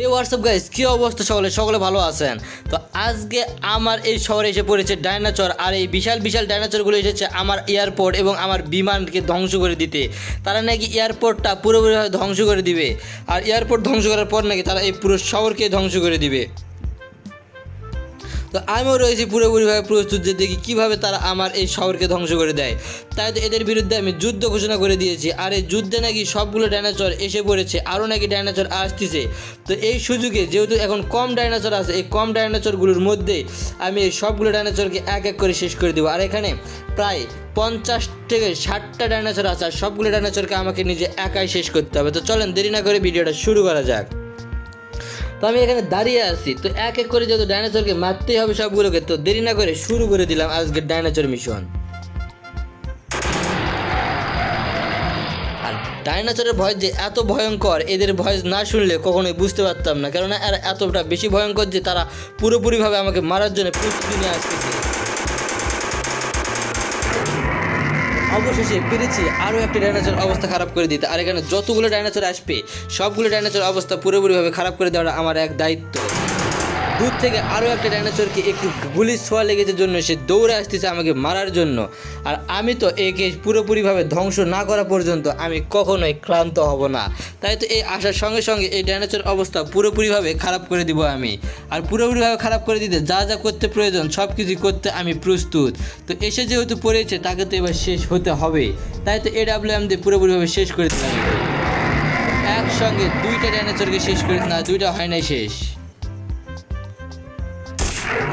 এই WhatsApp guys, কি অবস্থা? সকলে সকলে ভালো আছেন? তো আজকে আমার এই শহরে এসে পড়েছে ডাইনোসর। আর এই বিশাল বিশাল ডাইনোসরগুলো এসেছে আমার এয়ারপোর্ট এবং আমার বিমানকে ধ্বংস করে দিতে। তারা নাকি এয়ারপোর্টটা পুরোপুরিভাবে ধ্বংস করে দিবে, আর এয়ারপোর্ট ধ্বংস করার পর নাকি তারা এই পুরো শহরকে ধ্বংস করে দিবে। তো আমিও রয়েছি পুরোপুরিভাবে প্রস্তুত যে দেখি কীভাবে তারা আমার এই শহরকে ধ্বংস করে দেয়। তাই তো এদের বিরুদ্ধে আমি যুদ্ধ ঘোষণা করে দিয়েছি। আর এই যুদ্ধে নাকি সবগুলো ডাইনোসর এসে পড়েছে, আরও নাকি ডাইনোসর আসতেছে। তো এই সুযোগে যেহেতু এখন কম ডাইনোসর আছে, এই কম ডাইনোসরগুলোর মধ্যে আমি এই সবগুলো ডাইনোসরকে এক এক করে শেষ করে দেবো। আর এখানে প্রায় 50 থেকে 60টা ডাইনোসর আছে, আর সবগুলো ডাইনোসরকে আমাকে নিজে একাই শেষ করতে হবে। তো চলেন দেরি না করে ভিডিওটা শুরু করা যাক। তো আমি এখানে দাঁড়িয়ে আছি, তো এক এক করে যেহেতু ডাইনোসরকে মারতেই হবে সবগুলোকে, তো দেরি না করে শুরু করে দিলাম আজকের ডাইনোসর মিশন। আর ডাইনোসরের ভয় যে এত ভয়ঙ্কর, এদের ভয় না শুনলে কখনোই বুঝতে পারতাম না, কেননা এরা এতটা বেশি ভয়ঙ্কর যে তারা পুরোপুরিভাবে আমাকে মারার জন্য প্রস্তুতি নিয়ে আসতেছে। অবশেষে পেরেছি আরও একটা ডাইনোসর অবস্থা খারাপ করে দিতে। আর এখানে যতগুলো ডাইনোসর আসবে সবগুলো ডাইনোসর অবস্থা পুরোপুরিভাবে খারাপ করে দেওয়াটা আমার এক দায়িত্ব। দূর থেকে আরও একটা ডাইনোসরকে একটু গুলির ছোঁয়া লেগেছে জন্য সে দৌড়ে আসতেছে আমাকে মারার জন্য। আর আমি তো একে পুরোপুরিভাবে ধ্বংস না করা পর্যন্ত আমি কখনোই ক্লান্ত হব না। তাই তো এই আসার সঙ্গে সঙ্গে এই ডাইনোসর অবস্থা পুরোপুরিভাবে খারাপ করে দিব আমি। আর পুরোপুরিভাবে খারাপ করে দিতে যা যা করতে প্রয়োজন সব কিছু করতে আমি প্রস্তুত। তো এসে যেহেতু পড়েছে তাকে তো এবার শেষ হতে হবে। তাই তো AWM দিয়ে পুরোপুরিভাবে শেষ করে দিলাম। একসঙ্গে দুইটা ডাইনোসরকে শেষ করে, না দুইটা হয় নাই শেষ,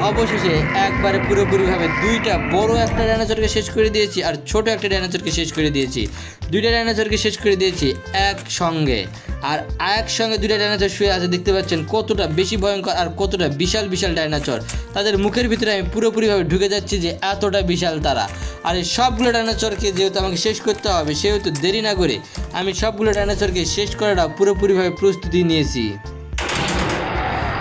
অবশেষে একবারে পুরোপুরিভাবে দুইটা বড় একটা ডাইনোসরকে শেষ করে দিয়েছি আর ছোট একটা ডাইনোসরকে শেষ করে দিয়েছি। দুইটা ডাইনোসরকে শেষ করে দিয়েছি একসঙ্গে। আর একসঙ্গে দুইটা ডাইনোসর শুয়ে আছে, দেখতে পাচ্ছেন কতটা বেশি ভয়ঙ্কর আর কতটা বিশাল বিশাল ডাইনোসর। তাদের মুখের ভিতরে আমি পুরোপুরিভাবে ঢুকে যাচ্ছি যে এতটা বিশাল তারা। আর এই সবগুলো ডাইনোসরকে যেহেতু আমাকে শেষ করতে হবে, সেহেতু দেরি না করে আমি সবগুলো ডাইনোসরকে শেষ করাটা পুরোপুরিভাবে প্রস্তুতি নিয়েছি।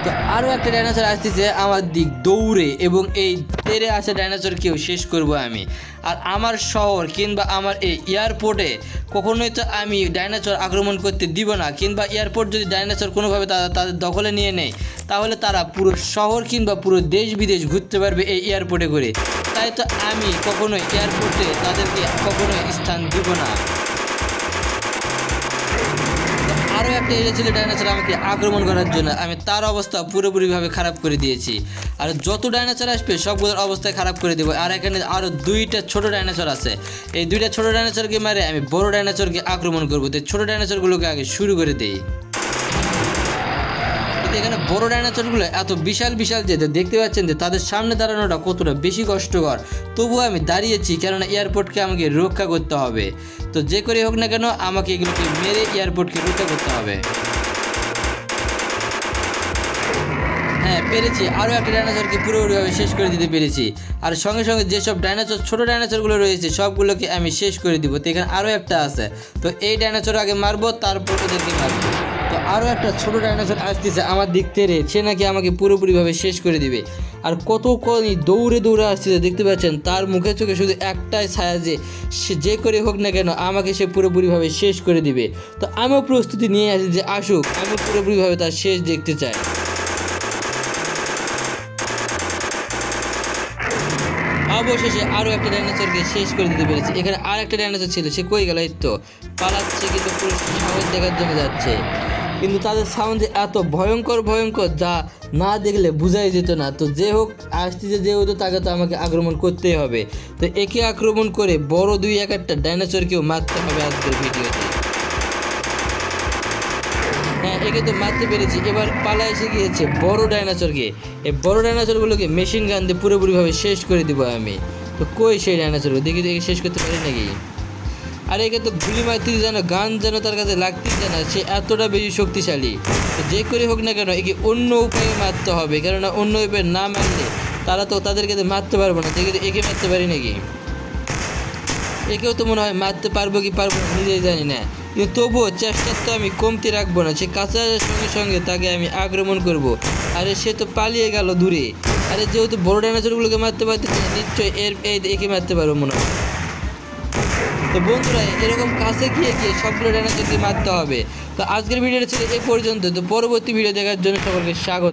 তো আরও একটা ডাইনোসর আসতেছে আমার দিক দৌড়ে, এবং এই তেরে আসা ডাইনোসরকেও শেষ করব আমি। আর আমার শহর কিংবা আমার এই এয়ারপোর্টে কখনোই তো আমি ডাইনোসর আক্রমণ করতে দিব না, কিংবা এয়ারপোর্ট যদি ডাইনোসর কোনোভাবে তাদের দখলে নিয়ে নেয় তাহলে তারা পুরো শহর কিংবা পুরো দেশ বিদেশ ঘুরতে পারবে এই এয়ারপোর্টে করে। তাই তো আমি কখনোই এয়ারপোর্টে তাদেরকে কখনোই স্থান দিব না। আরও একটা এসেছিল ডাইনোসর আমাকে আক্রমণ করার জন্য, আমি তার অবস্থা পুরোপুরিভাবে খারাপ করে দিয়েছি। আর যত ডাইনোসর আসবে সবগুলোর অবস্থায় খারাপ করে দেবো। আর এখানে আরও দুইটা ছোট ডাইনোসর আছে, এই দুইটা ছোট ডাইনোসরকে মারে আমি বড় ডাইনোসরকে আক্রমণ করবো। তো ছোটো ডাইনোসরগুলোকে আগে শুরু করে দেই। এখানে বড় ডাইনোসরগুলো এত বিশাল বিশাল যে দেখতে পাচ্ছেন যে তাদের সামনে দাঁড়ানোটা কতটা বেশি কষ্টকর। তবুও আমি দাঁড়িয়েছি, কেননা এয়ারপোর্টকে আমাকে রক্ষা করতে হবে। তো যে করে হোক না কেন আমাকে এগুলোকে মেরে এয়ারপোর্টকে রক্ষা করতে হবে। হ্যাঁ পেরেছি, আরও একটা ডাইনোসরকে পুরোপুরিভাবে শেষ করে দিতে পেরেছি। আর সঙ্গে সঙ্গে যেসব ডাইনোসর ছোটো ডাইনোসরগুলো রয়েছে সবগুলোকে আমি শেষ করে দিব। তো এখানে আরও একটা আছে, তো এই ডাইনোসর আগে মারবো, তারপর ওদেরকে মারবো। তো আরও একটা ছোটো ডাইনোসর আসতেছে আমার দিক থেকে, সে নাকি আমাকে পুরোপুরিভাবে শেষ করে দিবে। আর কতক্ষণই দৌড়ে দৌড়ে আসতেছে, দেখতে পাচ্ছেন তার মুখে চোখে শুধু একটাই ছায়া যে সে যে করে হোক না কেন আমাকে সে পুরোপুরিভাবে শেষ করে দিবে। তো আমিও প্রস্তুতি নিয়ে আসি যে আসুক, আমি পুরোপুরিভাবে তার শেষ দেখতে চাই। অবশেষে আরও একটা ডাইনোসরকে শেষ করে দিতে পেরেছি। এখানে আর একটা ডাইনোসর ছিল, সে কই গেল? এই তো পালাচ্ছে, কিন্তু পুরো সাহস দেখার জন্য যাচ্ছে। কিন্তু তাদের সাউন্ড এত ভয়ঙ্কর ভয়ঙ্কর যা না দেখলে বোঝাই যেত না। তো যে হোক আসতেছে যেহেতু তাকে তো আমাকে আক্রমণ করতেই হবে। তো একে আক্রমণ করে বড় দুই এক একটা ডাইনোসরকেও মারতে হবে আজকের ভিডিওতে। হ্যাঁ একে তো মারতে পেরেছি, এবার পালা এসে গিয়েছে বড় ডাইনোসরকে। এই বড় ডাইনোসরগুলোকে মেশিন গান দিয়ে পুরোপুরিভাবে শেষ করে দিব আমি। তো কই সেই ডাইনোসরগুলো, দেখি দেখি শেষ করতে পারি নাকি। আর একে তো গুলি মারতেই যেন গান যেন তার কাছে লাগতেই জানা, সে এতটা বেশি শক্তিশালী। তো যে করে হোক না কেন একে অন্য উপায়ে মারতে হবে, কেননা অন্য উপায়ে না মারলে তারা তো তাদেরকে মারতে পারবো না। দেখি একে মারতে পারি নাকি। একেও তো মনে হয় মারতে পারবো কি পারবো না নিজেই জানি না, কিন্তু তবুও চেষ্টা তো আমি কমতি রাখবো না। সে কাছে আসার সঙ্গে সঙ্গে তাকে আমি আক্রমণ করব। আরে সে তো পালিয়ে গেল দূরে। আরে যেহেতু বড় ডাইনোসরগুলোকে মারতে পারতেছে নিশ্চয়ই একে মারতে পারবো মনে হয়। তো বন্ধুরা এরকম কাছে গিয়ে গিয়ে সবগুলো ডাইনোসরকে মারতে হবে। তো আজকের ভিডিওটা ছিল এই পর্যন্ত। তো পরবর্তী ভিডিও দেখার জন্য সকলকে স্বাগত।